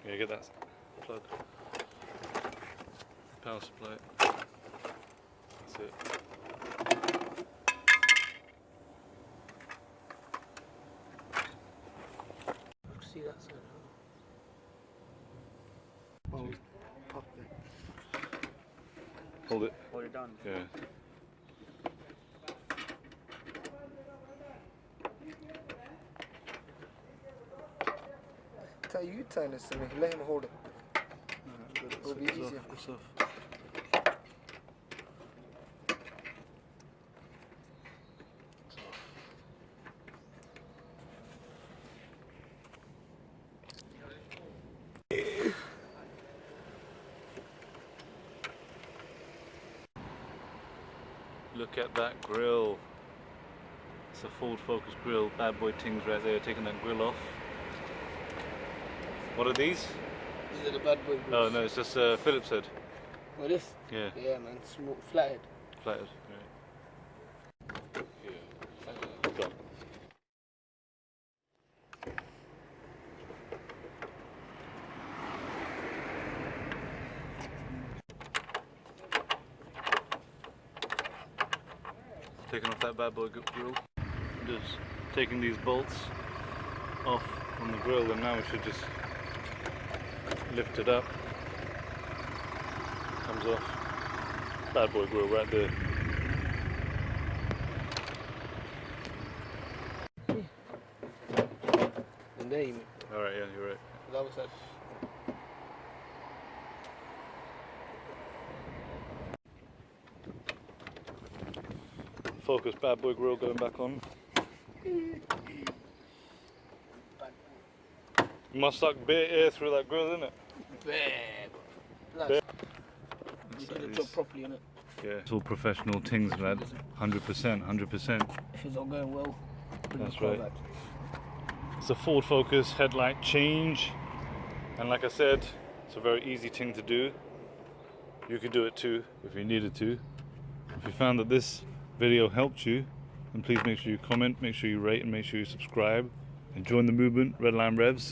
Yeah, get that plug. Power supply. That's it. See that side. Oh, pop it. Hold it. Hold it down. Yeah. Tell you turn this to me. Let him hold it. It'll be easier. It's off. Look at that grill. It's a Ford Focus grill. Bad boy things right there. Taking that grill off. What are these? These are the bad boy Oh grills. no, it's just Phillips head. What this? Yeah. Yeah, man. Small, flathead. Flathead. Right. Yeah. Done. Taking off that bad boy grill. Just taking these bolts off from the grill, and now we should just lift it up. Comes off. Bad boy grill right there. And there you mean. Alright, yeah, you're right. The other side. Focus bad boy grill going back on. You must suck bare air through that grill, innit? Bare. You do the job properly, innit? Yeah. It's all professional things, lad. 100%, 100%. If it's not going well, bring That's the car right. back. It's a Ford Focus headlight change, and like I said, it's a very easy thing to do. You could do it too if you needed to. If you found that this video helped you, then please make sure you comment, make sure you rate, and make sure you subscribe and join the movement, Redline Revs.